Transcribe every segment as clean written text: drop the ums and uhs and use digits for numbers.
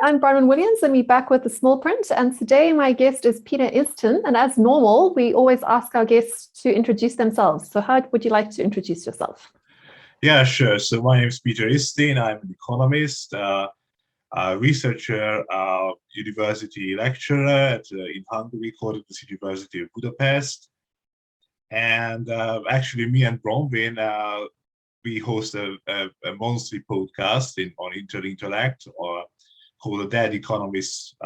I'm Bronwyn Williams, and we're back with the small print. And today my guest is Peter Istzin. And as normal, we always ask our guests to introduce themselves. So how would you like to introduce yourself? Yeah, sure. So my name is Peter Istzin. I'm an economist, a researcher, university lecturer in Hungary, called the University of Budapest. And actually, me and Bronwyn, we host a monthly podcast on Intellect, or called the Dead Economist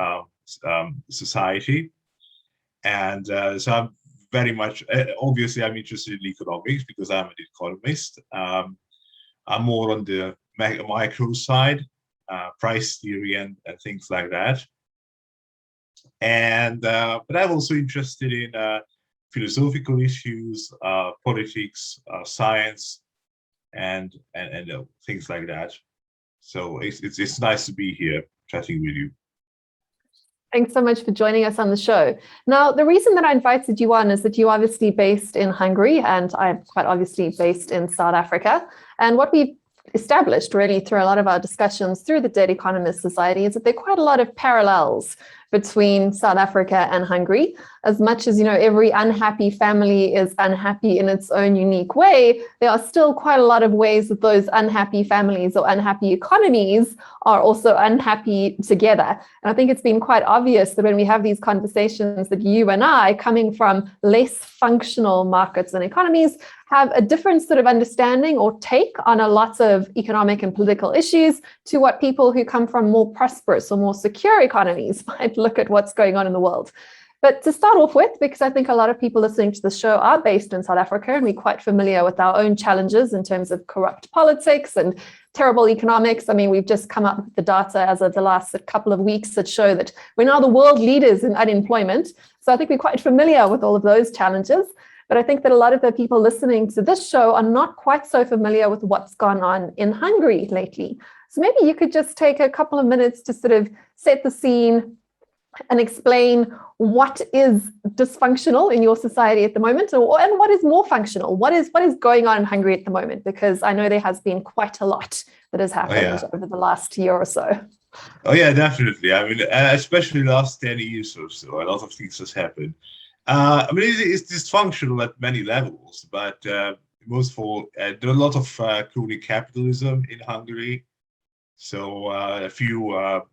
Society. And so I'm very much, obviously, I'm interested in economics because I'm an economist. I'm more on the micro side, price theory and things like that. And but I'm also interested in philosophical issues, politics, science, and things like that. So it's nice to be here chatting with you. Thanks so much for joining us on the show. Now, the reason that I invited you on is that you're obviously based in Hungary, and I'm quite obviously based in South Africa. And what we've established really through a lot of our discussions through the Dead Economist Society is that there are quite a lot of parallels between South Africa and Hungary. As much as, every unhappy family is unhappy in its own unique way, there are still quite a lot of ways that those unhappy families or unhappy economies are also unhappy together. And I think it's been quite obvious that when we have these conversations that you and I, coming from less functional markets and economies, have a different sort of understanding or take on a lot of economic and political issues to what people who come from more prosperous or more secure economies might look at what's going on in the world. But to start off with, because I think a lot of people listening to the show are based in South Africa, and we're quite familiar with our own challenges in terms of corrupt politics and terrible economics. I mean, we've just come up with the data as of the last couple of weeks that show that we're now the world leaders in unemployment. So I think we're quite familiar with all of those challenges. But I think that a lot of the people listening to this show are not quite so familiar with what's gone on in Hungary lately. So maybe you could just take a couple of minutes to sort of set the scene and explain what is dysfunctional in your society at the moment, and what is more functional. What is going on in Hungary at the moment? Because I know there has been quite a lot that has happened over the last year or so. Oh yeah, definitely. I mean, especially the last 10 years or so, a lot of things has happened. I mean, it's dysfunctional at many levels, but most of all, there are a lot of crony capitalism in Hungary. So a few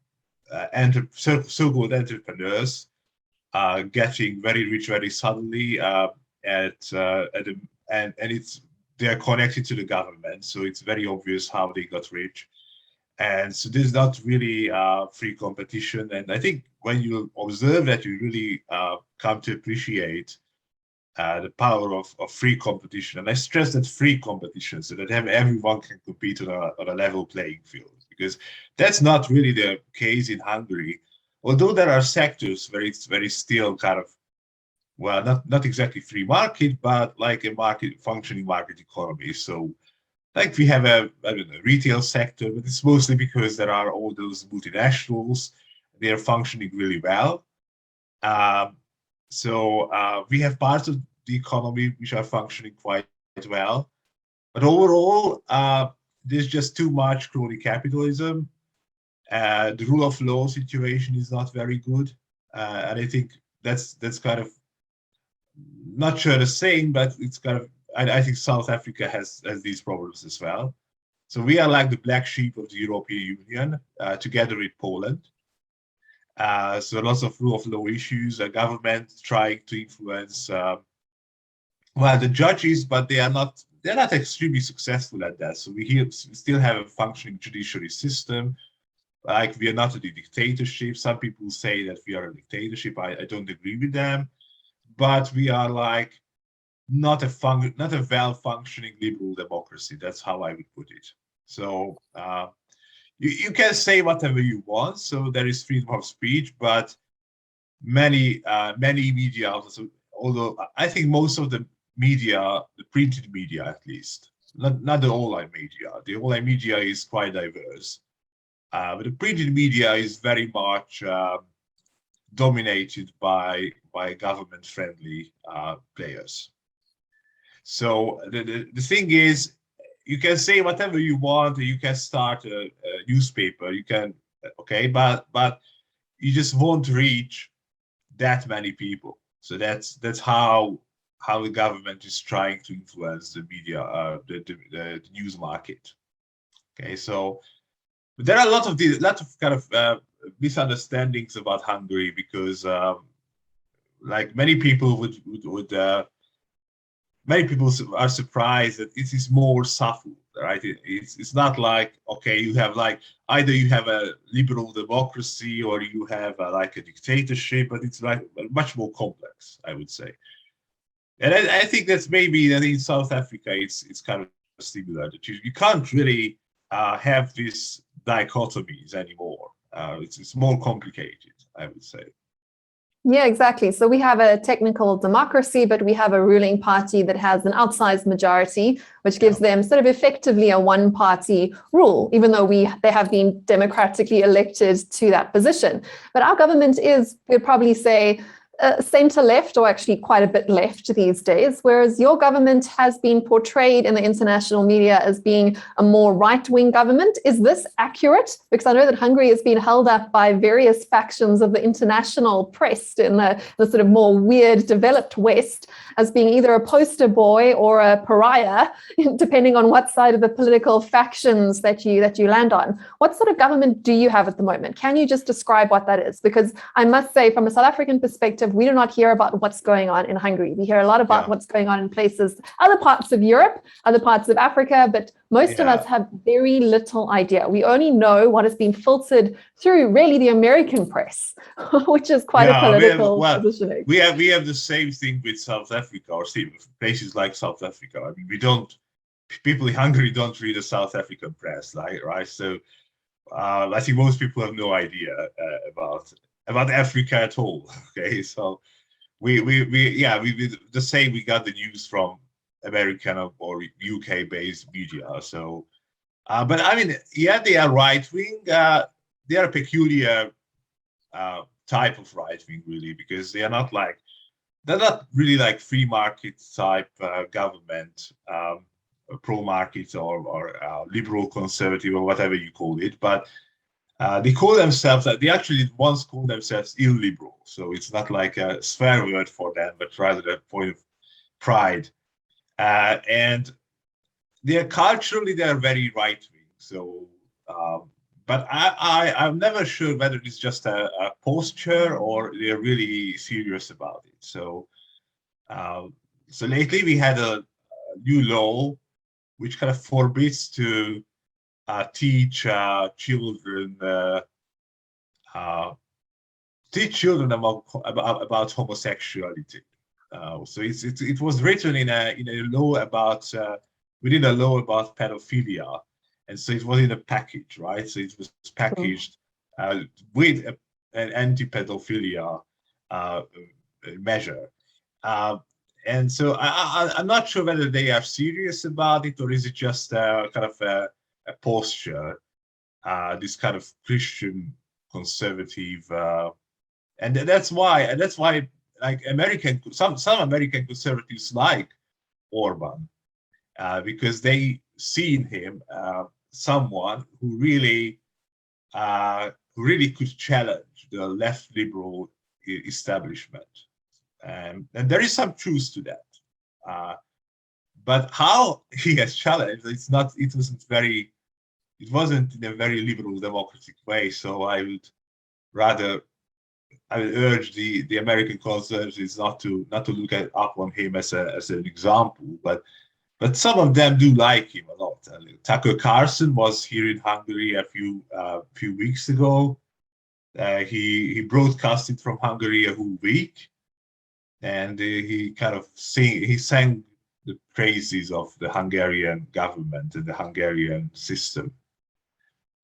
so-called entrepreneurs getting very rich very suddenly, and they are connected to the government, so it's very obvious how they got rich. And so there's not really free competition. And I think when you observe that, you really come to appreciate the power of free competition. And I stress that free competition, so that everyone can compete on a level playing field, because that's not really the case in Hungary. Although there are sectors where it's very still kind of, well, not exactly free market, but like a functioning market economy. So like we have a retail sector, but it's mostly because there are all those multinationals. They are functioning really well. So we have parts of the economy which are functioning quite well. But overall, there's just too much crony capitalism. The rule of law situation is not very good. And I think that's kind of, not sure the same, but it's kind of, I think South Africa has these problems as well. So we are like the black sheep of the European Union, together with Poland. So lots of rule of law issues, a government trying to influence, the judges, but they're not extremely successful at that. So we still have a functioning judiciary system. Like, we are not a dictatorship. Some people say that we are a dictatorship. I don't agree with them, but we are like not a well-functioning liberal democracy. That's how I would put it. So you can say whatever you want. So there is freedom of speech, but many media outlets, although I think most of the media, the printed media at least, not the online media. The online media is quite diverse, but the printed media is very much dominated by government-friendly players. So the thing is, you can say whatever you want. You can start a newspaper. You can okay, but you just won't reach that many people. So that's how the government is trying to influence the media, the news market. Okay, so but there are a lot of kind of misunderstandings about Hungary, because like many people many people are surprised that it is more subtle, right? It's not like, okay, you have like either you have a liberal democracy or you have like a dictatorship, but it's like much more complex, I would say. And I think that's maybe that in South Africa it's kind of similar, that you can't really have these dichotomies anymore. It's more complicated, I would say. Yeah, exactly. So we have a technical democracy, but we have a ruling party that has an outsized majority, which gives them sort of effectively a one-party rule, even though they have been democratically elected to that position. But our government is, we'd probably say, center-left, or actually quite a bit left these days, whereas your government has been portrayed in the international media as being a more right-wing government. Is this accurate? Because I know that Hungary has been held up by various factions of the international press in the sort of more weird developed West as being either a poster boy or a pariah, depending on what side of the political factions that you land on. What sort of government do you have at the moment? Can you just describe what that is? Because I must say, from a South African perspective, we do not hear about what's going on in Hungary. We hear a lot about what's going on in places, other parts of Europe, other parts of Africa, but most of us have very little idea. We only know what has been filtered through really the American press, which is quite a political positioning. We have the same thing with South Africa, or places like South Africa. I mean, people in Hungary don't read the South African press, right? So I think most people have no idea about Africa at all. Okay, so we the same. We got the news from American or UK based media. So, but I mean, they are right wing. They are a peculiar type of right wing, really, because they're not really like free market type government, pro market or liberal conservative or whatever you call it, but. They call themselves, they actually once called themselves illiberal. So it's not like a swear word for them, but rather a point of pride. And culturally, they're very right wing. So, but I'm never sure whether it's just a posture or they're really serious about it. So, so lately we had a new law which kind of forbids to teach children about homosexuality. So it was written in a law about within a law about pedophilia, and so it was in a package, right? So it was packaged with an anti-pedophilia measure. And so I'm not sure whether they are serious about it, or is it just kind of a posture, this kind of Christian conservative, and that's why like some American conservatives like Orban, because they see in him someone who really could challenge the left liberal establishment, and there is some truth to that. But how he has challenged, it wasn't in a very liberal democratic way. So I would urge the American conservatives not to look up on him as an example, but some of them do like him a lot. Tucker Carlson was here in Hungary a few weeks ago. He broadcasted from Hungary a whole week, and he sang the praises of the Hungarian government and the Hungarian system.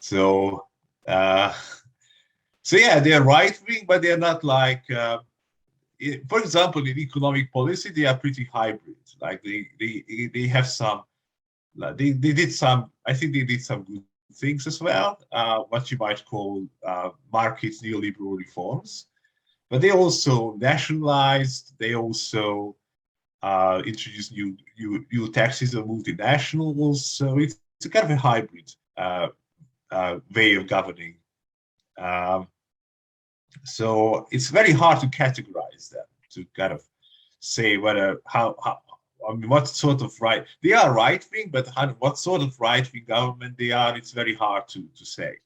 So, they're right wing, but they're not like, for example, in economic policy, they are pretty hybrid. Like they have some, they did some. I think they did some good things as well. What you might call market neoliberal reforms, but they also nationalized. They also introduced new taxes on multinationals. So it's a kind of a hybrid way of governing So it's very hard to categorize them, to kind of say whether I mean, what sort of right they are, right wing, but what sort of right wing government they are, it's very hard to say.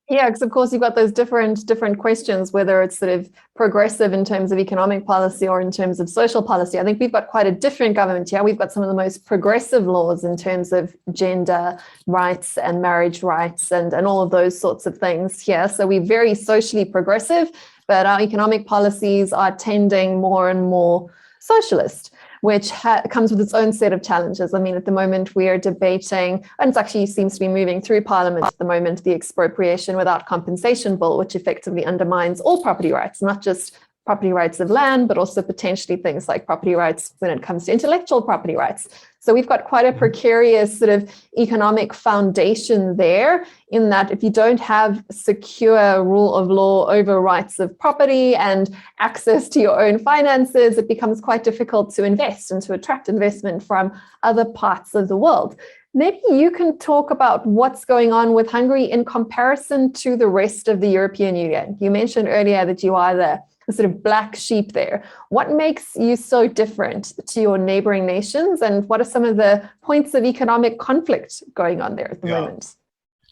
Yeah, because of course you've got those different questions, whether it's sort of progressive in terms of economic policy or in terms of social policy. I think we've got quite a different government here. We've got some of the most progressive laws in terms of gender rights and marriage rights and all of those sorts of things here. So we're very socially progressive, but our economic policies are tending more and more socialist, which comes with its own set of challenges. I mean, at the moment, we are debating, and it actually seems to be moving through Parliament at the moment, the expropriation without compensation bill, which effectively undermines all property rights, not just property rights of land, but also potentially things like property rights when it comes to intellectual property rights. So we've got quite a precarious sort of economic foundation there, in that if you don't have secure rule of law over rights of property and access to your own finances, it becomes quite difficult to invest and to attract investment from other parts of the world. Maybe you can talk about what's going on with Hungary in comparison to the rest of the European Union. You mentioned earlier that you are the sort of black sheep there. What makes you so different to your neighboring nations, and what are some of the points of economic conflict going on there at the moment?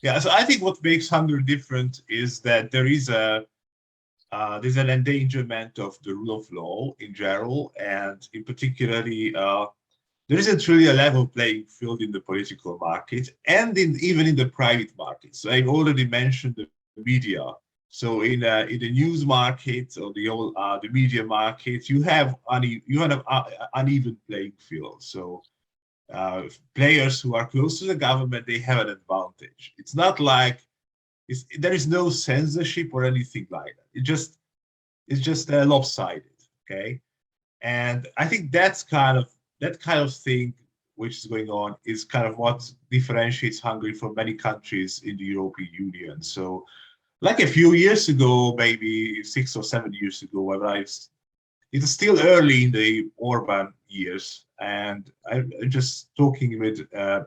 Yeah, so I think what makes Hungary different is that there's an endangerment of the rule of law in general, and in particularly, there isn't really a level playing field in the political market and even in the private market. So I've already mentioned the media. So in the news market or the media market, you have an uneven playing field. So players who are close to the government, they have an advantage. It's not like there is no censorship or anything like that. It's just lopsided. Okay, and I think that kind of thing which is going on is kind of what differentiates Hungary from many countries in the European Union. So, like a few years ago, maybe 6 or 7 years ago, it was still early in the Orban years, and I'm just talking with, and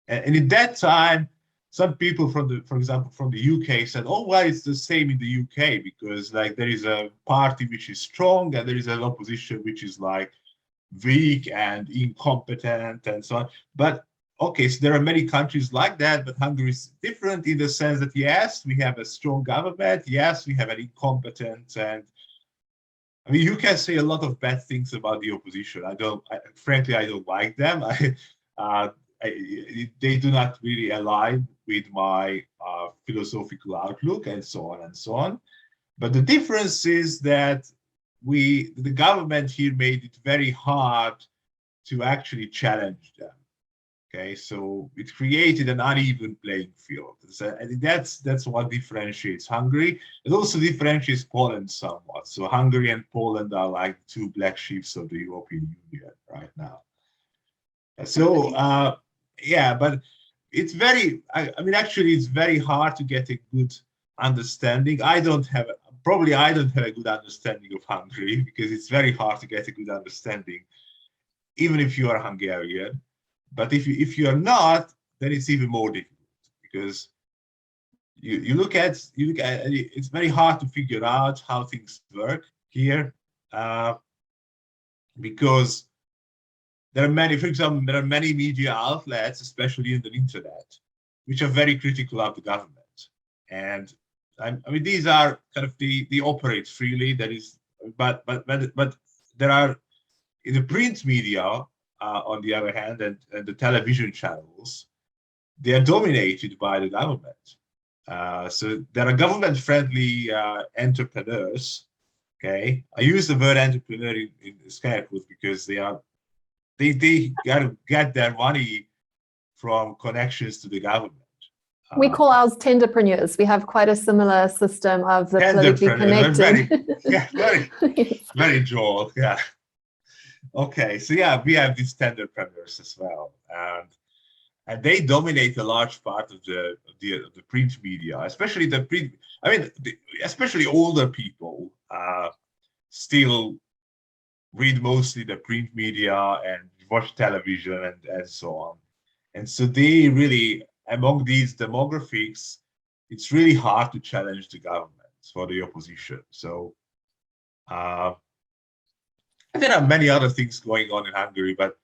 at that time, some people for example, from the UK said, "Oh, well, it's the same in the UK because like there is a party which is strong and there is an opposition which is like weak and incompetent and so on." But okay, so there are many countries like that, but Hungary is different in the sense that yes, we have a strong government, yes, we have an incompetent, and I mean, you can say a lot of bad things about the opposition. Frankly, I don't like them. They do not really align with my philosophical outlook and so on and so on. But the difference is that the government here made it very hard to actually challenge them. Okay, so it created an uneven playing field. So I think that's what differentiates Hungary. It also differentiates Poland somewhat. So Hungary and Poland are like two black sheep of the European Union right now. So yeah, but it's actually it's very hard to get a good understanding. I don't have a good understanding of Hungary because it's very hard to get a good understanding, even if you are Hungarian. But if you are not, then it's even more difficult because you look at it's very hard to figure out how things work here because there are many media outlets, especially in the internet, which are very critical of the government. And I mean, these are kind of they operate freely. But there are in the print media. On the other hand, and the television channels, they are dominated by the government. So there are government-friendly entrepreneurs. Okay, I use the word entrepreneur in scare quotes because they got to get their money from connections to the government. We call ours tenderpreneurs. We have quite a similar system of the politically connected. Very Joel, yeah. Okay, so yeah, we have these tenderpreneurs as well, and they dominate a large part of the print media, especially especially older people still read mostly the print media and watch television and so on, and so they really among these demographics it's really hard to challenge the government for the opposition. So there are many other things going on in Hungary, but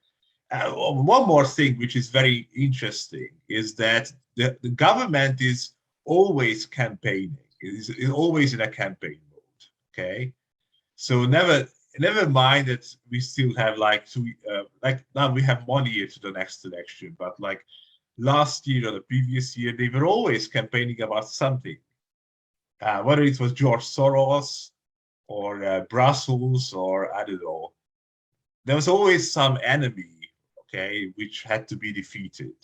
one more thing which is very interesting is that the government is always campaigning. It is always in a campaign mode. Okay, so never mind that we still have like now we have 1 year to the next election, but like last year or the previous year, they were always campaigning about something, whether it was George Soros or Brussels or I don't know. There was always some enemy, okay, which had to be defeated,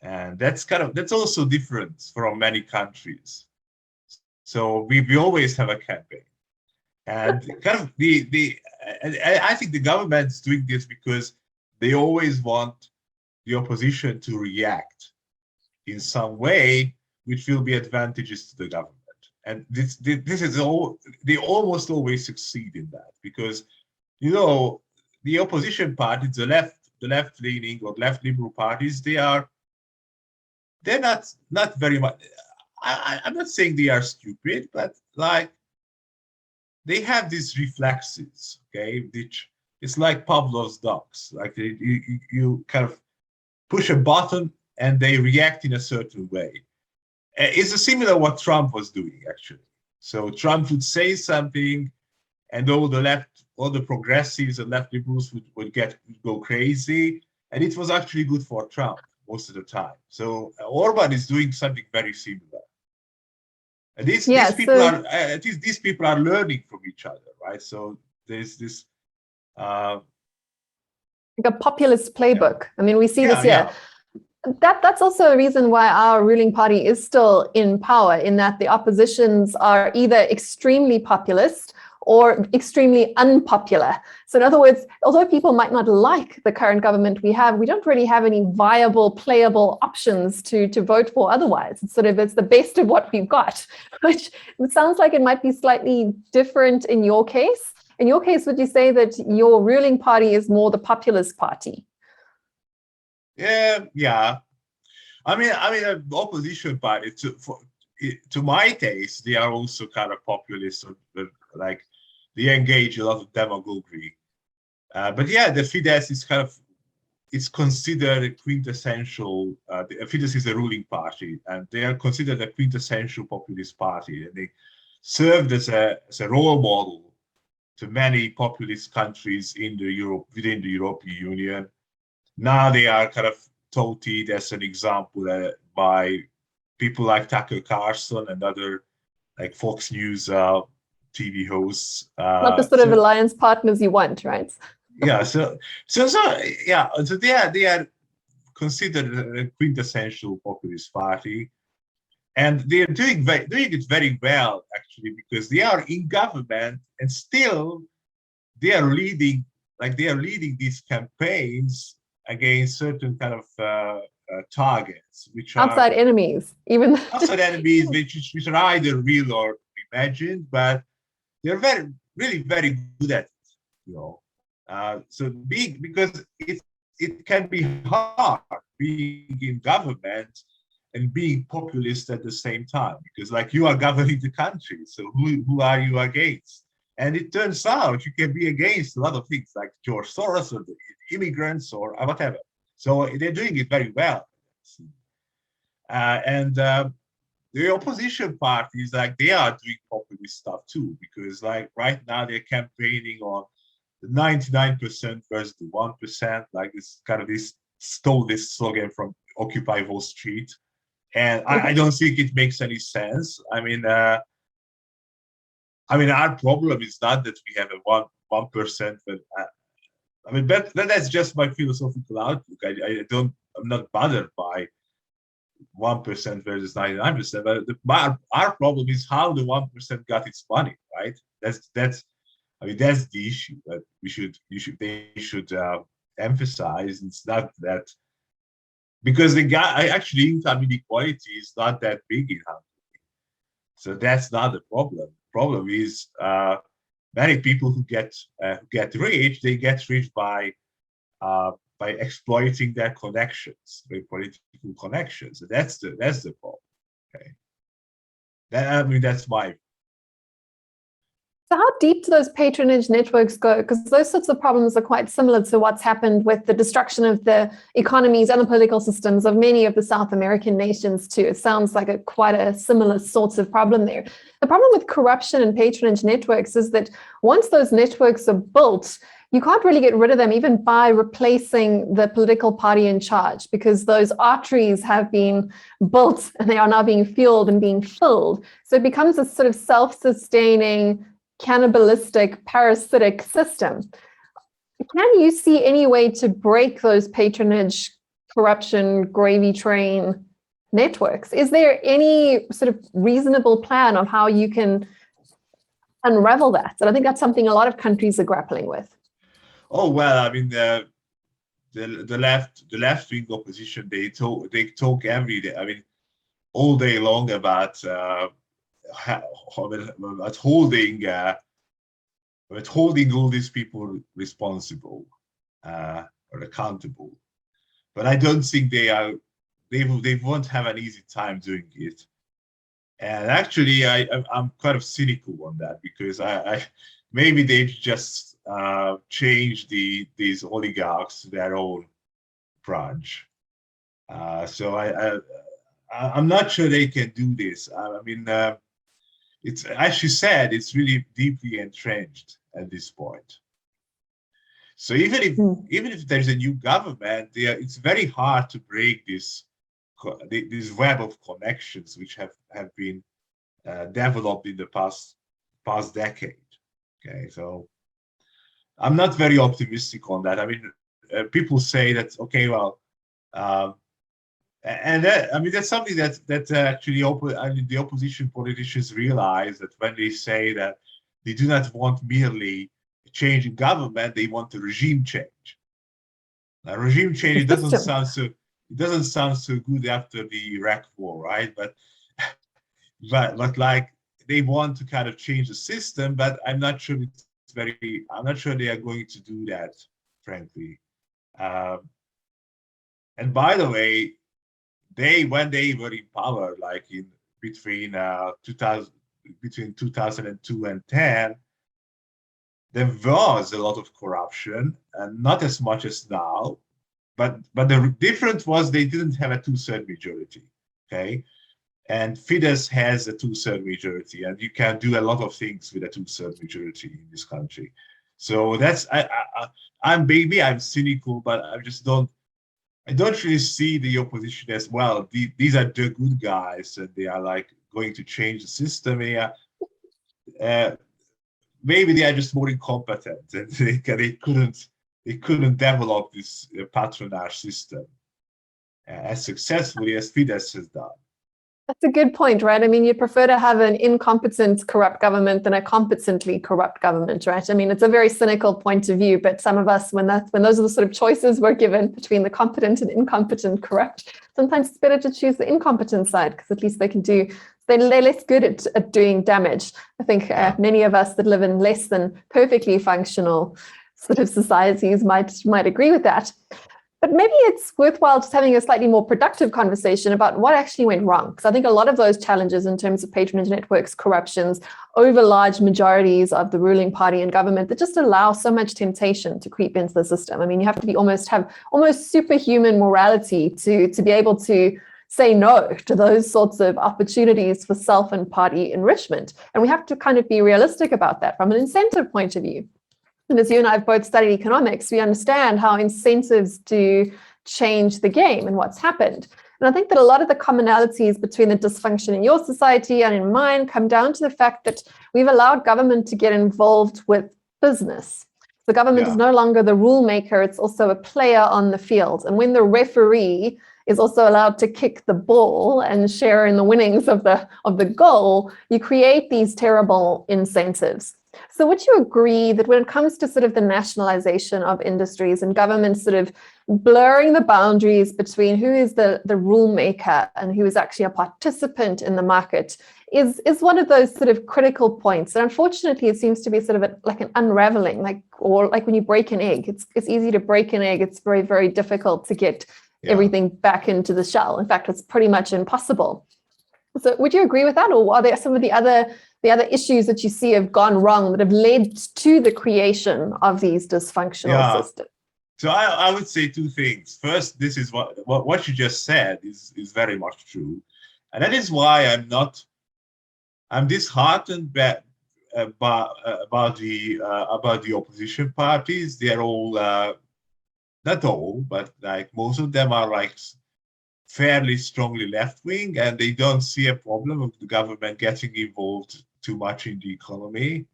and that's also different from many countries. So we always have a campaign, and kind of I think the government's doing this because they always want the opposition to react in some way which will be advantageous to the government. And this is all, they almost always succeed in that, because the opposition parties, the left leaning or left liberal parties, they're not very much. I'm not saying they are stupid, but like they have these reflexes, okay, which it's like Pavlov's dogs. Like you kind of push a button and they react in a certain way. It's similar what Trump was doing, actually. So Trump would say something, and all the progressives and left liberals would go crazy, and it was actually good for Trump most of the time. So Orban is doing something very similar. And these people are learning from each other, right? So there's this like a populist playbook. I mean, we see this here. That's also a reason why our ruling party is still in power, in that the oppositions are either extremely populist or extremely unpopular. So in other words, although people might not like the current government we have, we don't really have any viable, playable options to vote for otherwise. It's the best of what we've got, which it sounds like it might be slightly different in your case. In your case, would you say that your ruling party is more the populist party? Yeah. I mean, the opposition party, to my taste, they are also kind of populist, like they engage a lot of demagoguery. But yeah, the Fidesz is it's considered a quintessential. Fidesz is a ruling party, and they are considered a quintessential populist party, and they served as a role model to many populist countries within the European Union. Now they are kind of touted as an example by people like Tucker Carlson and other like Fox News TV hosts. Not the sort of alliance partners you want, right? Yeah. So they are considered a quintessential populist party, and they're doing it very well, actually, because they are in government and still they are leading these campaigns against certain kind of targets, which are outside enemies, outside enemies, which are either real or imagined, but they're really very good at it, so because it can be hard being in government and being populist at the same time, because like you are governing the country, so who are you against? And it turns out you can be against a lot of things like George Soros or the immigrants or whatever. So they're doing it very well. And the opposition parties, like they are doing populist stuff too, because like right now they're campaigning on the 99% versus the 1%, like this stole this slogan from Occupy Wall Street. And I don't think it makes any sense. I mean, our problem is not that we have a 1%, but but that's just my philosophical outlook. I'm not bothered by 1% versus 99%. But our problem is how the 1% got its money, right? That's the issue that they should emphasize. It's not that, because actually income inequality is not that big in Hungary. So that's not the problem. The problem is many people who get rich, they get rich by exploiting their connections, their political connections. And that's the problem. Okay. That's my. So how deep do those patronage networks go? Because those sorts of problems are quite similar to what's happened with the destruction of the economies and the political systems of many of the South American nations too. It sounds like quite a similar sort of problem there. The problem with corruption and patronage networks is that once those networks are built, you can't really get rid of them even by replacing the political party in charge, because those arteries have been built and they are now being fueled and being filled. So it becomes a sort of self-sustaining, cannibalistic, parasitic system. Can you see any way to break those patronage, corruption, gravy train networks? Is there any sort of reasonable plan of how you can unravel that? And I think that's something a lot of countries are grappling with. Oh well, I mean the left wing opposition, they talk every day. I mean, all day long about holding all these people responsible or accountable. But I don't think they won't have an easy time doing it. And actually, I'm kind of cynical on that, because I maybe they just change these oligarchs to their own branch. So I'm not sure they can do this. I mean, it's, as you said, it's really deeply entrenched at this point. So even if there's a new government, it's very hard to break this web of connections which have been developed in the past decade. Okay, so I'm not very optimistic on that. I mean, people say that, okay, well, and I mean, that's something that actually the opposition politicians realize, that when they say that they do not want merely a change in government, they want a regime change. Now, regime change, it doesn't sound so good after the Iraq War, right? But like, they want to kind of change the system, but I'm not sure I'm not sure they are going to do that, frankly. And by the way, when they were in power, like between 2002 and 10, there was a lot of corruption, and not as much as now. But the difference was they didn't have a two-thirds majority. Okay. And Fidesz has a two-thirds majority, and you can do a lot of things with a two-thirds majority in this country. So that's I'm cynical, but I don't really see the opposition as well. These are the good guys, and they are like going to change the system. Maybe they are just more incompetent, and they couldn't develop this patronage system as successfully as Fidesz has done. That's a good point, right? I mean, you'd prefer to have an incompetent, corrupt government than a competently corrupt government, right? I mean, it's a very cynical point of view, but some of us, when those are the sort of choices we're given between the competent and incompetent corrupt, sometimes it's better to choose the incompetent side, because at least they're less good at doing damage. I think many of us that live in less than perfectly functional sort of societies might agree with that. But maybe it's worthwhile just having a slightly more productive conversation about what actually went wrong. Because I think a lot of those challenges in terms of patronage networks, corruptions, over large majorities of the ruling party and government that just allow so much temptation to creep into the system. I mean, you have to have almost superhuman morality to be able to say no to those sorts of opportunities for self and party enrichment. And we have to kind of be realistic about that from an incentive point of view. And as you and I have both studied economics, we understand how incentives do change the game and what's happened. And I think that a lot of the commonalities between the dysfunction in your society and in mine come down to the fact that we've allowed government to get involved with business. The government is no longer the rule maker, it's also a player on the field. And when the referee is also allowed to kick the ball and share in the winnings of the goal, you create these terrible incentives. So would you agree that when it comes to sort of the nationalization of industries and government sort of blurring the boundaries between who is the rule maker and who is actually a participant in the market is one of those sort of critical points? And unfortunately, it seems to be sort of like an unraveling, like when you break an egg. It's easy to break an egg. It's very, very difficult to get everything back into the shell. In fact, it's pretty much impossible. So would you agree with that, or are there some of the other issues that you see have gone wrong that have led to the creation of these dysfunctional systems? So I would say two things. First, this is what you just said is very much true, and that is why I'm disheartened about the opposition parties. They're all not all, but like most of them are like fairly strongly left wing, and they don't see a problem of the government getting involved too much in the economy.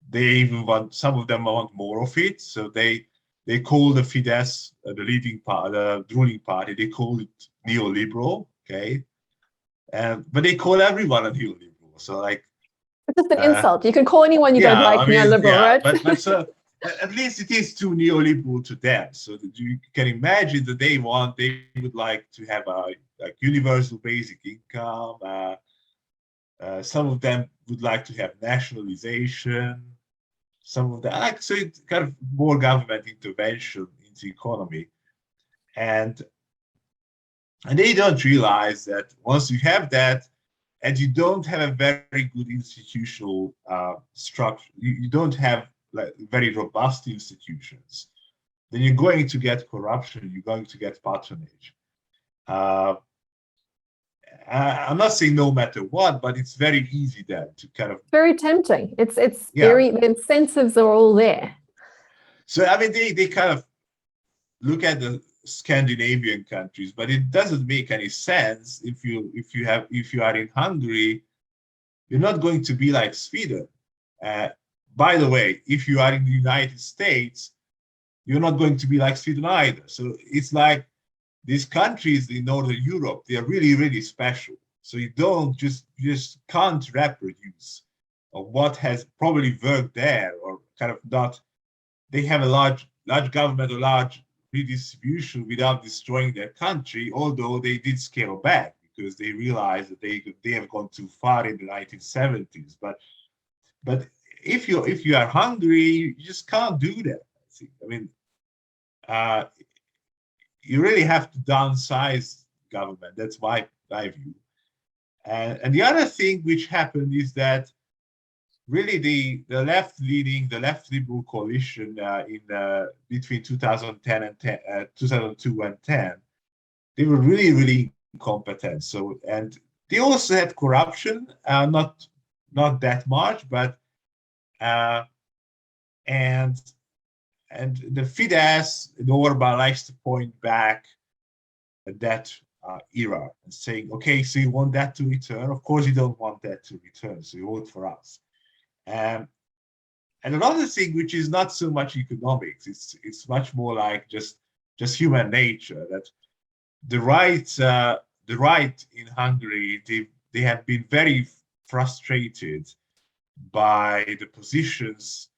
They even some of them want more of it. So they call the Fidesz, the ruling party, they call it neoliberal, okay? But they call everyone a neoliberal. So like, it's just an insult. You can call anyone you don't like neoliberal, right? But so at least it is too neoliberal to them. So that you can imagine that they would like to have a like universal basic income. Some of them would like to have nationalization. Some of them so it's kind of more government intervention into the economy, and they don't realize that once you have that, and you don't have a very good institutional structure, you don't have like very robust institutions, then you're going to get corruption, you're going to get patronage. I'm not saying no matter what, but it's very easy then to kind of very tempting. It's very, the incentives are all there. So I mean they kind of look at the Scandinavian countries, but it doesn't make any sense if you are in Hungary, you're not going to be like Sweden. By the way, if you are in the United States, you're not going to be like Sweden either. So it's like these countries in Northern Europe, they are really, really special. So you just can't reproduce of what has probably worked there, or kind of not. They have a large government, a large redistribution without destroying their country, although they did scale back because they realized that they have gone too far in the 1970s. But if you are Hungary, you just can't do that. I mean, you really have to downsize government. That's my view. And the other thing which happened is that really the left liberal coalition between 2010 and 2002 and 10, they were really, really incompetent. So, and they also had corruption, not that much, but and the Fidesz and Orban likes to point back at that era and saying, okay, so you want that to return? Of course you don't want that to return, so you vote for us. And another thing which is not so much economics, it's much more like just human nature, that the right in Hungary, they have been very frustrated by the positions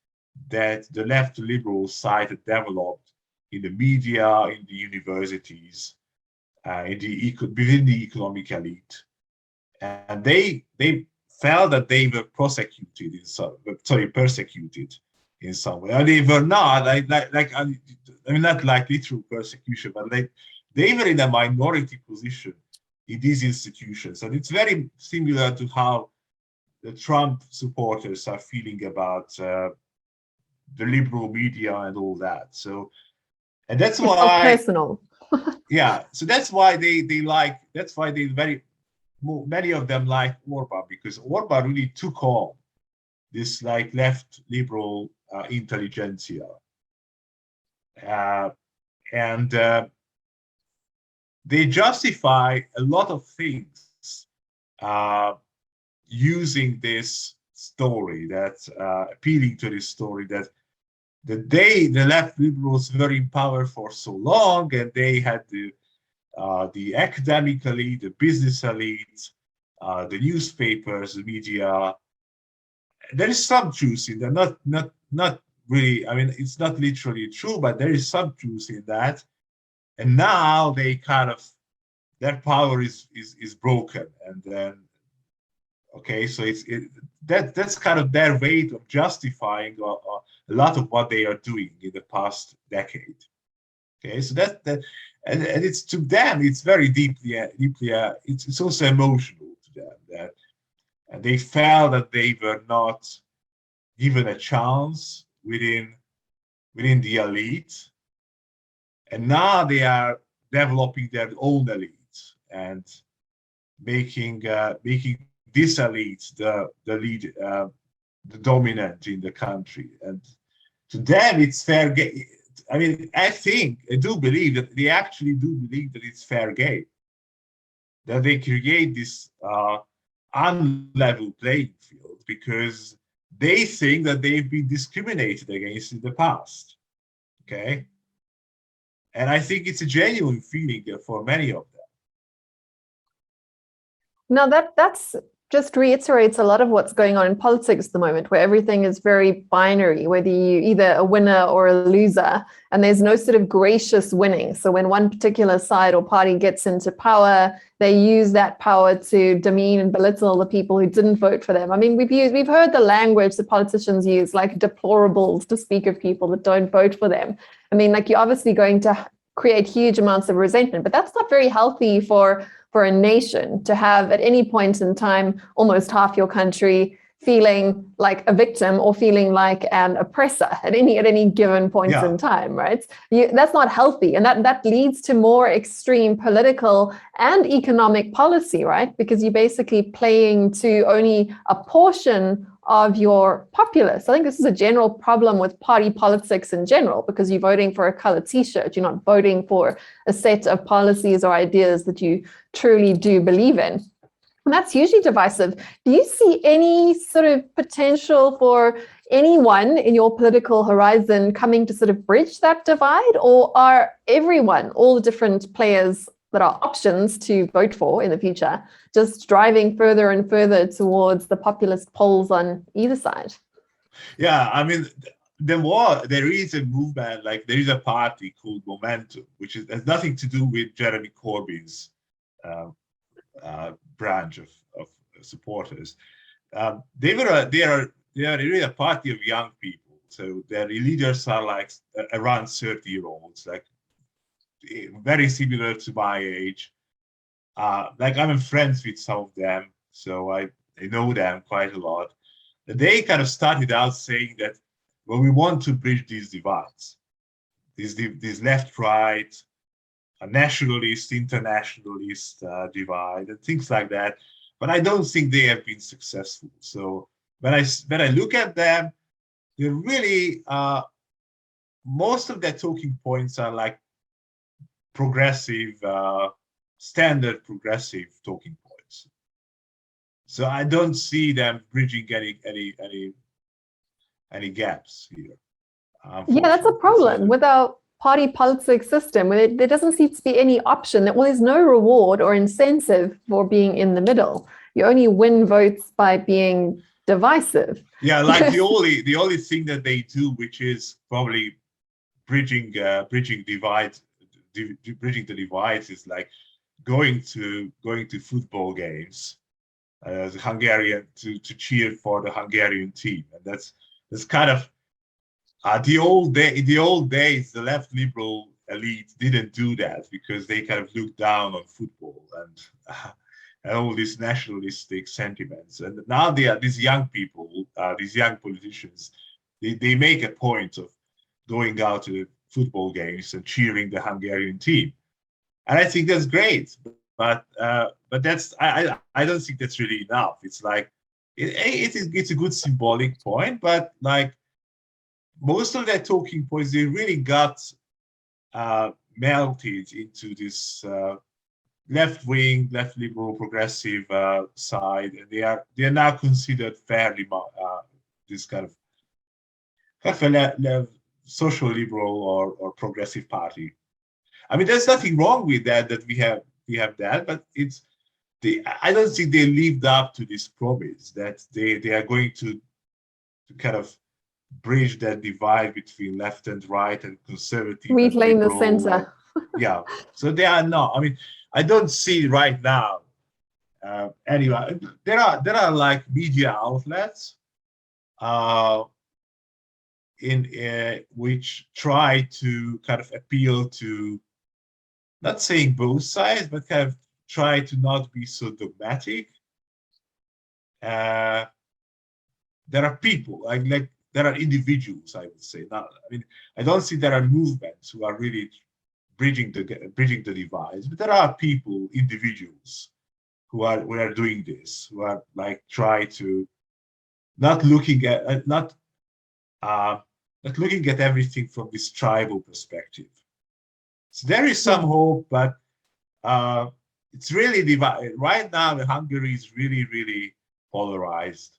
that the left liberal side had developed in the media, in the universities, within the economic elite, and they felt that they were persecuted in some way. And they were not I mean not like literal persecution, but they were in a minority position in these institutions, and it's very similar to how the Trump supporters are feeling about the liberal media and all that. So, and that's why it's so personal. Yeah, so that's why many of them like Orban, because Orban really took on this like left liberal intelligentsia, and they justify a lot of things using this story, that appealing to this story that the left liberals were in power for so long, and they had the academic elite, the business elite, the newspapers, the media. There is some truth in that, not really. I mean, it's not literally true, but there is some truth in that. And now they kind of, their power is broken, and then okay, so that's kind of their way of justifying a lot of what they are doing in the past decade. Okay, so and it's to them, it's very deeply it's also emotional to and they felt that they were not given a chance within the elite, and now they are developing their own elite and making this elite the lead, the dominant in the country. And to them, it's fair game. I mean, I do believe that they actually do believe that it's fair game, that they create this unlevel playing field because they think that they've been discriminated against in the past. Okay, and I think it's a genuine feeling for many of them. Now that's just reiterates a lot of what's going on in politics at the moment, where everything is very binary, whether you either a winner or a loser, and there's no sort of gracious winning. So when one particular side or party gets into power, they use that power to demean and belittle the people who didn't vote for them. I mean, we've heard the language that politicians use, like deplorables, to speak of people that don't vote for them. I mean, like, you're obviously going to create huge amounts of resentment, but that's not very healthy for a nation to have at any point in time almost half your country feeling like a victim or feeling like an oppressor at any given point in time, right? That's not healthy, and that leads to more extreme political and economic policy, right? Because you're basically playing to only a portion of your populace. I think this is a general problem with party politics in general, because you're voting for a color t-shirt. You're not voting for a set of policies or ideas that you truly do believe in. And that's hugely divisive. Do you see any sort of potential for anyone in your political horizon coming to sort of bridge that divide? Or are everyone, all the different players that are options to vote for in the future, just driving further and further towards the populist polls on either side? Yeah, I mean, there is a movement, like there is a party called Momentum, which has nothing to do with Jeremy Corbyn's branch of supporters. They are really a party of young people. So their leaders are like around 30-year-olds, like very similar to my age. Like, I'm friends with some of them, so I know them quite a lot. They kind of started out saying that, well, we want to bridge these divides, these left-right, a nationalist, internationalist divide, and things like that. But I don't think they have been successful. So when I look at them, they're really most of their talking points are like progressive, standard progressive talking points. So I don't see them bridging any gaps here. Yeah, that's a problem with our party politics system, where there doesn't seem to be any option that, well, there's no reward or incentive for being in the middle. You only win votes by being divisive. Yeah, like the only thing that they do, which is probably bridging the divides, is like going to football games, the Hungarian to cheer for the Hungarian team, and that's kind of the old days. The left liberal elite didn't do that because they kind of looked down on football and all these nationalistic sentiments. And now they are these young people, these young politicians. They make a point of going out to the football games and cheering the Hungarian team, and I think that's great. But that's I don't think that's really enough. It's like it's a good symbolic point, but like most of their talking points, they really got melted into this left wing, left liberal, progressive side, and they are now considered fairly this kind of social liberal or progressive party. I mean, there's nothing wrong with that we have that, but I don't think they lived up to this promise that they are going to kind of bridge that divide between left and right and conservative. Reclaim the center. Yeah, so they are not. I mean, I don't see right now. Anyway, there are like media outlets, which try to kind of appeal to, not saying both sides, but kind of try to not be so dogmatic. there are people, like there are individuals, I would say. Not, I mean, I don't see there are movements who are really bridging the divide, but there are people, individuals, who are doing this, who are like try to not looking at everything from this tribal perspective. So there is some hope, but it's really divided. Right now, Hungary is really, really polarized.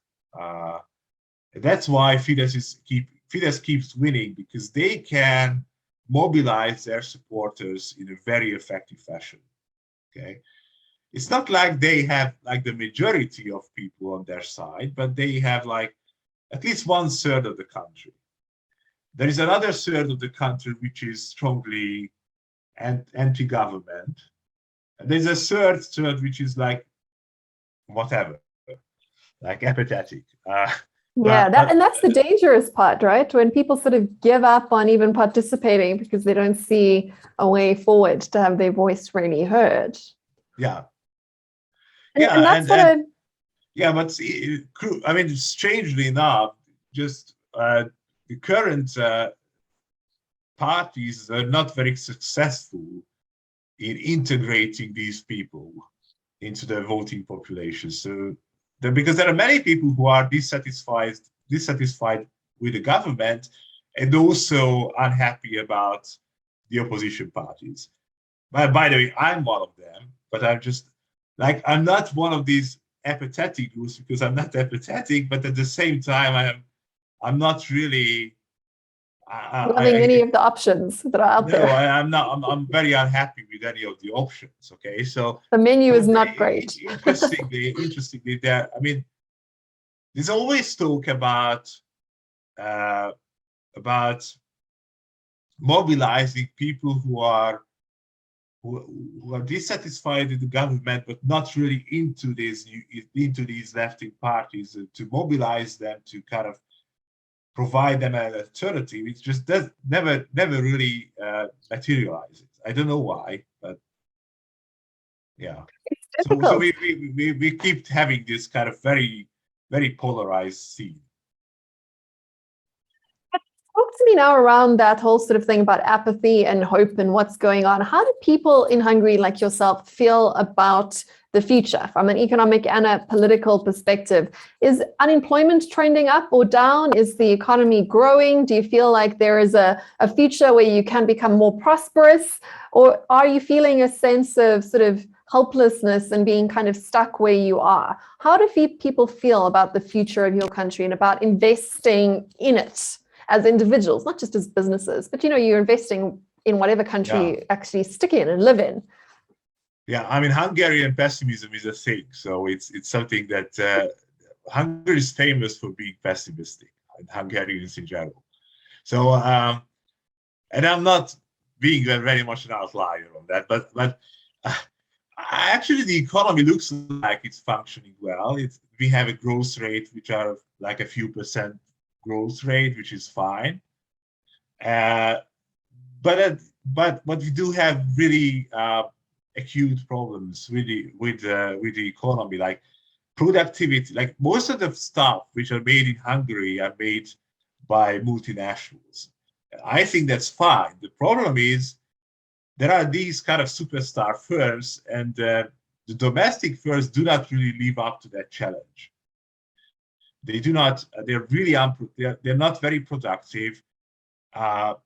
That's why Fidesz keeps winning, because they can mobilize their supporters in a very effective fashion. Okay, it's not like they have like the majority of people on their side, but they have like at least 1/3 of the country. There is another third of the country which is strongly anti-government. And there's a third which is like whatever, like apathetic. And that's the dangerous part, right? When people sort of give up on even participating because they don't see a way forward to have their voice really heard. Yeah. But I mean, strangely enough, just the current parties are not very successful in integrating these people into the voting population. So, because there are many people who are dissatisfied with the government and also unhappy about the opposition parties. By the way, I'm one of them, but I'm not one of these apathetic groups, because I'm not apathetic, but at the same time, I'm not really loving any of the options that are out there. No, I'm very unhappy with any of the options. Okay, so the menu is not great. Interestingly, there. I mean, there's always talk about mobilizing people who are dissatisfied with the government, but not really into these left-wing parties, to mobilize them to kind of provide them an alternative. It just never really materializes. I don't know why, but yeah. It's difficult. So we keep having this kind of very, very polarized scene. Talk to me now around that whole sort of thing about apathy and hope and what's going on. How do people in Hungary like yourself feel about the future from an economic and a political perspective? Is unemployment trending up or down? Is the economy growing? Do you feel like there is a future where you can become more prosperous? Or are you feeling a sense of sort of helplessness and being kind of stuck where you are? How do people feel about the future of your country and about investing in it as individuals, not just as businesses, but you're investing in whatever country you actually stick in and live in? Yeah, I mean, Hungarian pessimism is a thing. So it's something that Hungary is famous for being pessimistic, and Hungarians in general. So, and I'm not being very much an outlier on that, but actually the economy looks like it's functioning well. We have a growth rate which are like a few percent growth rate, which is fine. But we do have really acute problems with the economy, like productivity. Like most of the stuff which are made in Hungary are made by multinationals. I think that's fine. The problem is there are these kind of superstar firms, and the domestic firms do not really live up to that challenge. They do not. They're really they're not very productive. Kind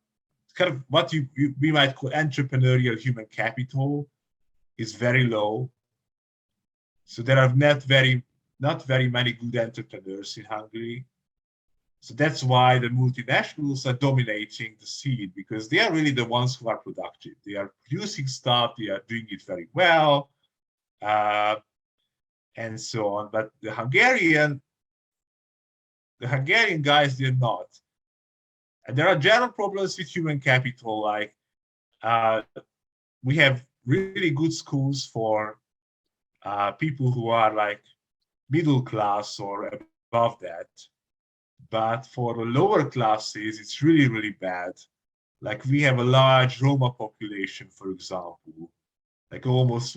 of what we might call entrepreneurial human capital is very low. So there are not very many good entrepreneurs in Hungary. So that's why the multinationals are dominating the scene, because they are really the ones who are productive. They are producing stuff. They are doing it very well, and so on. But the Hungarian guys, they're not. And there are general problems with human capital, like we have really good schools for people who are like middle class or above that. But for the lower classes, it's really, really bad. Like we have a large Roma population, for example, like almost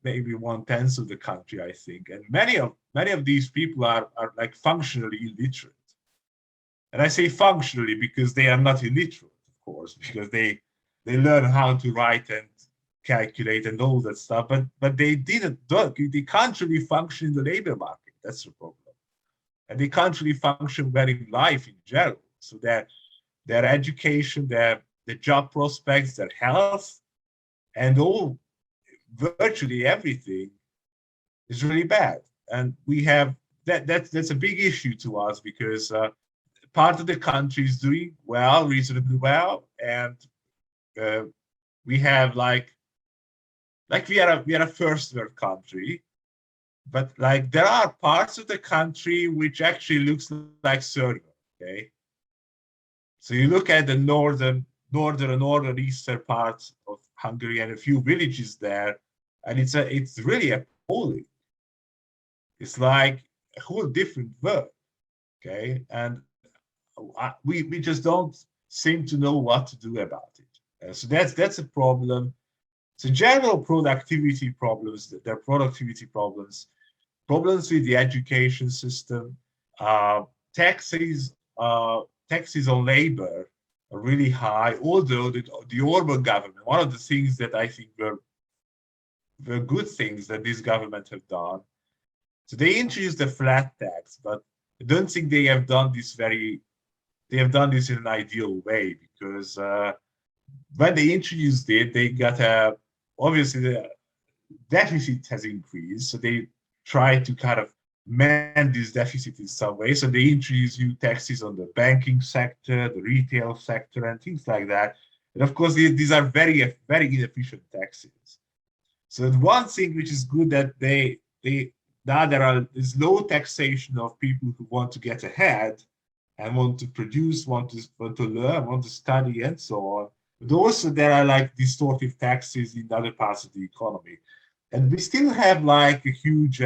maybe 1/10 of the country, I think. And many of these people are like functionally illiterate. And I say functionally because they are not illiterate, of course, because they learn how to write and calculate and all that stuff, but they can't really function in the labor market. That's the problem. And they can't really function well in life in general. So their education, their job prospects, their health, and all, virtually everything is really bad. And we have that's a big issue to us, because part of the country is doing well, reasonably well, and we have like we are a first world country, but like there are parts of the country which actually looks like third world. Okay, so you look at the northern and eastern parts of Hungary and a few villages there, and it's really appalling. It's like a whole different world. Okay, and we just don't seem to know what to do about it. So that's a problem. So general productivity problems, their productivity problems with the education system, taxes on labor are really high. Although the Orban government, one of the things that I think were good things that this government have done, so they introduced the flat tax, but I don't think they have done this in an ideal way, because when they introduced it, they got obviously the deficit has increased, so they try to kind of mend this deficit in some way. So they introduce new taxes on the banking sector, the retail sector, and things like that. And of course, these are very, very inefficient taxes. So one thing which is good that now there's low taxation of people who want to get ahead and want to produce, want to learn, want to study, and so on. But also there are like distortive taxes in other parts of the economy. And we still have like a huge,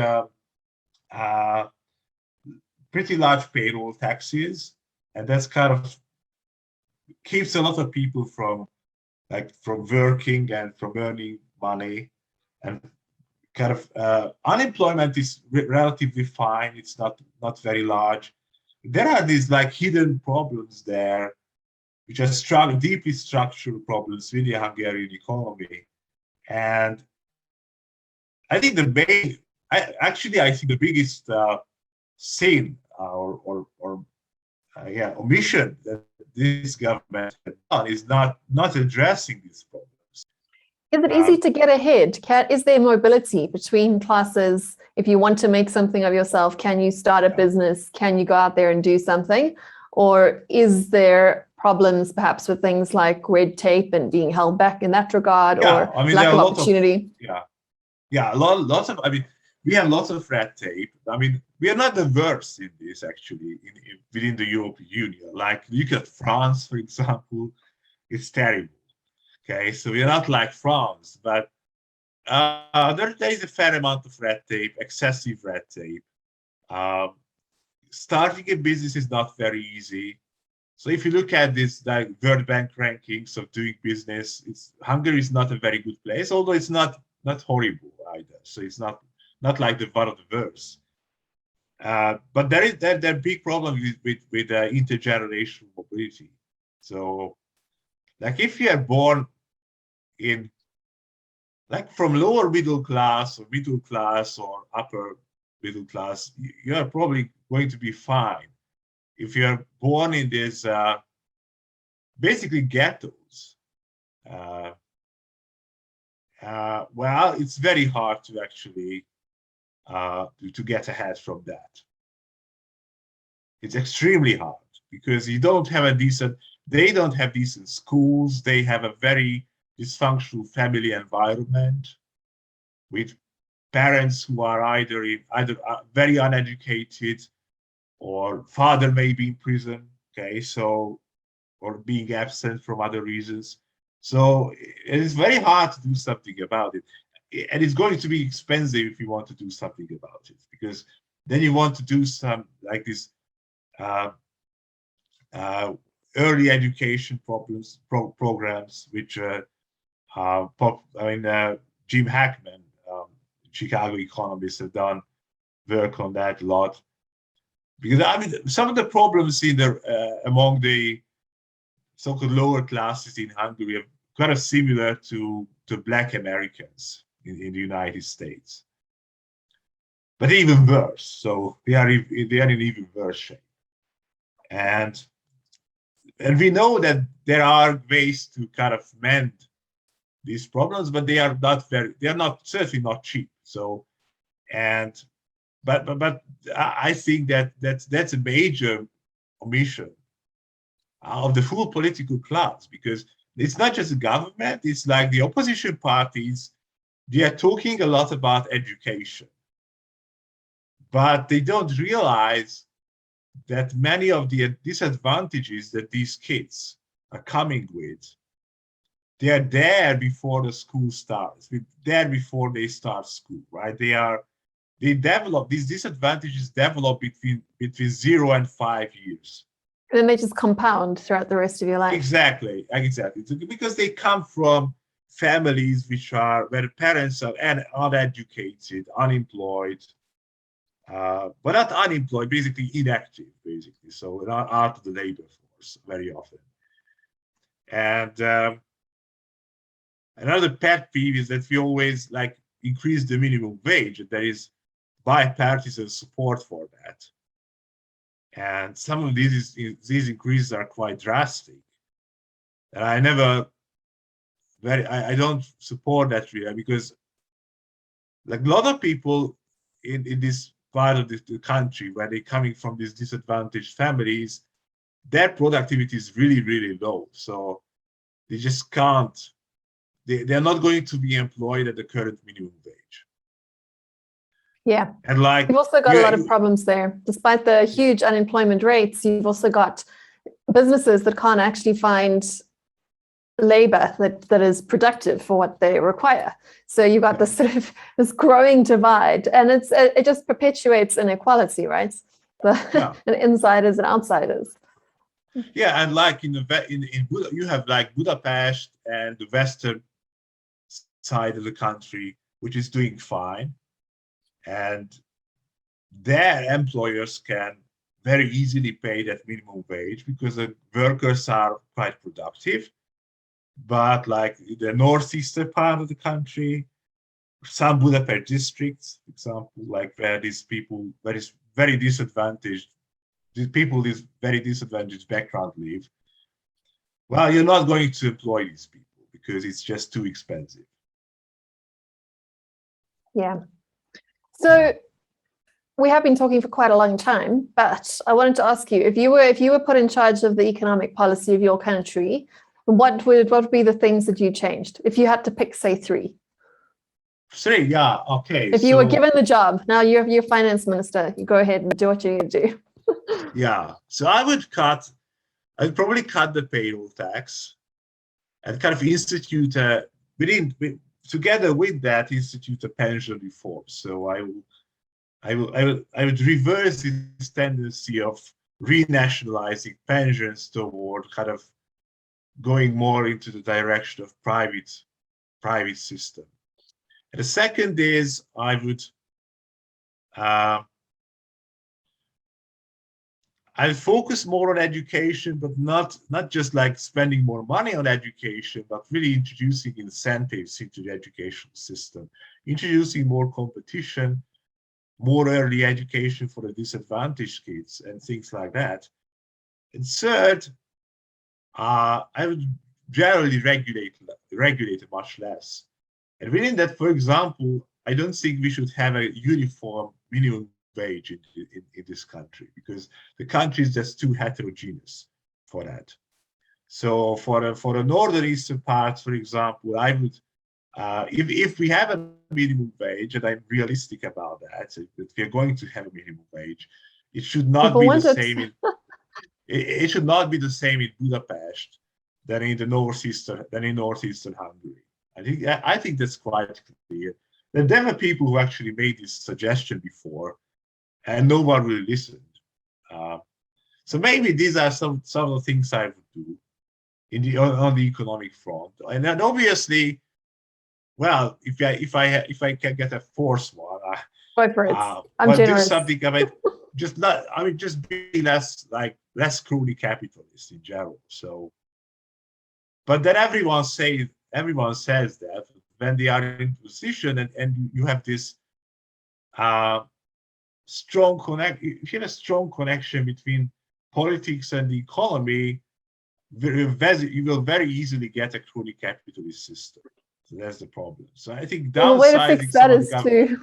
pretty large payroll taxes. And that's kind of keeps a lot of people from working and from earning money. And kind of unemployment is relatively fine. It's not very large. There are these like hidden problems there, which are deeply structural problems with the Hungarian economy. And I think I think the biggest sin or omission that this government has done is not addressing these problems. Is it easy to get ahead? Is there mobility between classes? If you want to make something of yourself, can you start a business? Can you go out there and do something? Or is there problems perhaps with things like red tape and being held back in that regard, or lack of opportunity? Lots of, we have lots of red tape. We are not the worst in this, actually, within the European Union. Like, look at France, for example. It's terrible. Okay, so we're not like France, but there is a fair amount of red tape, excessive red tape. Starting a business is not very easy. So if you look at this like World Bank rankings of doing business, Hungary is not a very good place, although it's not horrible either. So it's not like one of the worst. But there are big problems with intergenerational mobility. So, like, if you are born in from lower middle class or upper middle class, you are probably going to be fine. If you are born in these basically ghettos, well, it's very hard to actually to get ahead from that. It's extremely hard because they don't have decent schools. They have a very dysfunctional family environment with parents who are either very uneducated, or father may be in prison, okay, so, or being absent from other reasons. So it is very hard to do something about it. And it's going to be expensive if you want to do something about it, because then you want to do some like this early education programs, which Jim Hackman Chicago economists have done work on that a lot. Because I mean, some of the problems in the among the so-called lower classes in Hungary are kind of similar to Black Americans in the United States, but even worse. So they are in even worse shape, and we know that there are ways to kind of mend these problems, but they are certainly not cheap. So, but I think that's a major omission of the full political class, because it's not just the government, it's like the opposition parties. They are talking a lot about education, but they don't realize that many of the disadvantages that these kids are coming with, they are there before the school starts, there before they start school, right? They develop, these disadvantages develop between 0 and 5 years. And then they just compound throughout the rest of your life. Exactly. Because they come from families where the parents are uneducated, unemployed, but not unemployed, basically inactive, so not out of the labor force very often. And another pet peeve is that we always increase the minimum wage, and there is bipartisan support for that. And some of these increases are quite drastic, and I don't support that really, because a lot of people in this part of the country where they're coming from these disadvantaged families, their productivity is really, really low. So they just can't, they're not going to be employed at the current minimum wage. Yeah. And you've also got a lot of problems there. Despite the huge unemployment rates, you've also got businesses that can't actually find labor that is productive for what they require. So you've got this sort of this growing divide, and it just perpetuates inequality, right? And insiders and outsiders. Yeah, and you have Budapest and the western side of the country, which is doing fine, and their employers can very easily pay that minimum wage because the workers are quite productive. But the northeastern part of the country, some Budapest districts, for example, where these people, very disadvantaged background live, well, you're not going to employ these people because it's just too expensive. Yeah. So we have been talking for quite a long time, but I wanted to ask you, if you were put in charge of the economic policy of your country, what would be the things that you changed if you had to pick, say, 3? 3, yeah, okay. If you were given the job, now you're finance minister, you go ahead and do what you need to do. Yeah, so I'd probably cut the payroll tax and kind of institute together with that, institute a pension reform. So I would reverse this tendency of renationalizing pensions toward kind of going more into the direction of private system. And the second is I'll focus more on education, but not just spending more money on education, but really introducing incentives into the educational system, introducing more competition, more early education for the disadvantaged kids, and things like that. And third, I would generally regulate much less. And within that, for example, I don't think we should have a uniform minimum wage in this country, because the country is just too heterogeneous for that. So for the northern eastern parts, for example, I would, if we have a minimum wage, and I'm realistic about that, if we're going to have a minimum wage, it should not be the same. It should not be the same in Budapest than in northeastern Hungary. I think that's quite clear. There were people who actually made this suggestion before, and no one really listened. So maybe these are some of the things I would do on the economic front. And then obviously, well, if I can get a fourth one, Go for it. I'm but generous. do something about just be less crony capitalist in general. So, but then everyone says that when they are in position and you have this strong if you have a strong connection between politics and the economy, you will very easily get a crony capitalist system. So that's the problem. So I think well, the way to fix that is to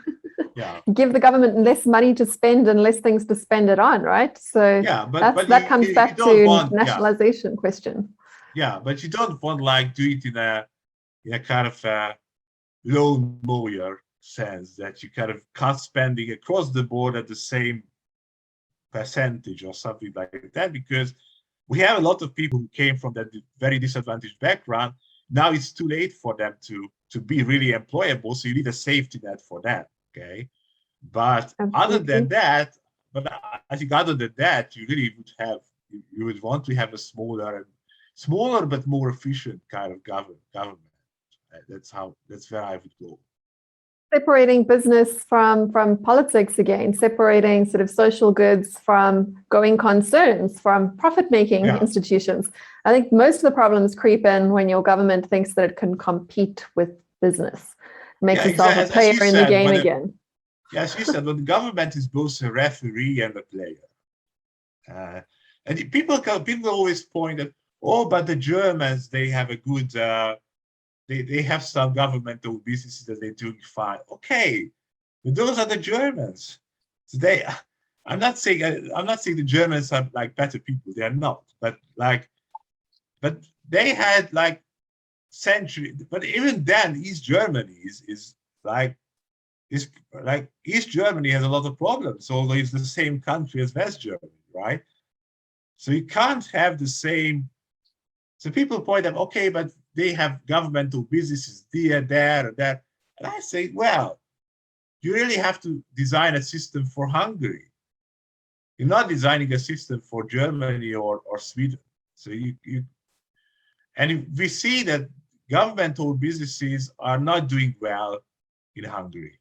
give the government less money to spend and less things to spend it on, right? So that comes back to nationalization question. Yeah, but you don't want do it in a kind of lone mower sense that you kind of cut spending across the board at the same percentage or something like that, because we have a lot of people who came from that very disadvantaged background. Now it's too late for them to be really employable, so you need a safety net for them. Okay, but other than that, I think other than that, you really would want to have a smaller but more efficient kind of government. That's where I would go. Separating business from politics again, separating sort of social goods from going concerns, from profit-making institutions. I think most of the problems creep in when your government thinks that it can compete with business, make itself a player in the game again. Yes, you said, but the government is both a referee and a player. And people always point at, oh, but the Germans, they have a good, they have some governmental businesses that they're doing fine. Okay, but those are the Germans. So I'm not saying the Germans are better people. They are not. But they had centuries. But even then, East Germany is East Germany has a lot of problems, although it's the same country as West Germany, right? So you can't have the same. So people point out, okay, but they have governmental businesses there, there, and there. And I say, well, you really have to design a system for Hungary. You're not designing a system for Germany or Sweden. So and we see that governmental businesses are not doing well in Hungary.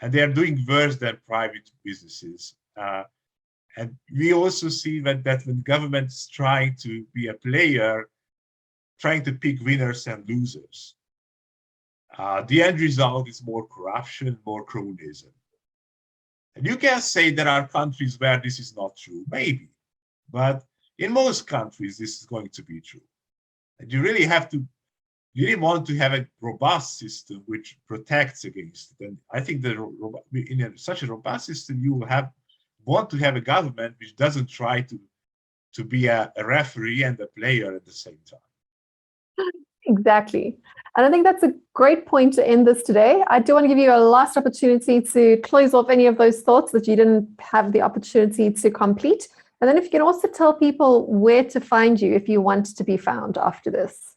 And they are doing worse than private businesses. And we also see that when government is trying to be a player, trying to pick winners and losers, the end result is more corruption, more cronyism. And you can say there are countries where this is not true, maybe. But in most countries, this is going to be true. And you really want to have a robust system which protects against it. And I think that in such a robust system, you want to have a government which doesn't try to be a referee and a player at the same time. Exactly. And I think that's a great point to end this today. I do want to give you a last opportunity to close off any of those thoughts that you didn't have the opportunity to complete. And then if you can also tell people where to find you if you want to be found after this.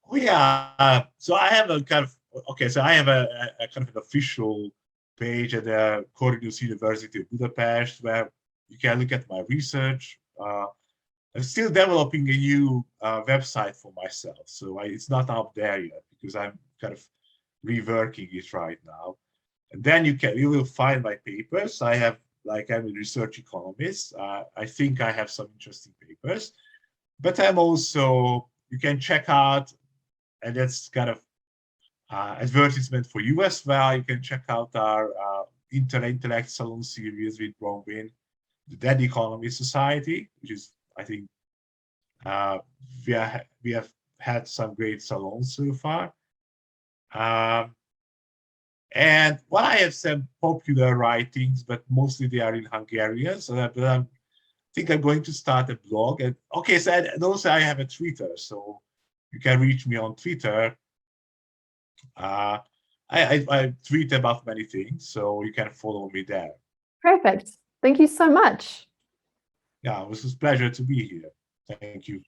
Oh, yeah. So I have a kind of an official page at the Corvinus University of Budapest where you can look at my research. I'm still developing a new website for myself, so it's not up there yet because I'm kind of reworking it right now. And then you will find my papers. I'm a research economist. I think I have some interesting papers, but I'm also, you can check out, and that's kind of advertisement for you as well. You can check out our Intellect Salon series with Bronwyn, the Dead Economy Society, which is, I think, we have had some great salons so far. And I have some popular writings, but mostly they are in Hungarian. So I think I'm going to start a blog. And also I have a Twitter, so you can reach me on Twitter. I tweet about many things, so you can follow me there. Perfect. Thank you so much. Yeah, it was a pleasure to be here. Thank you.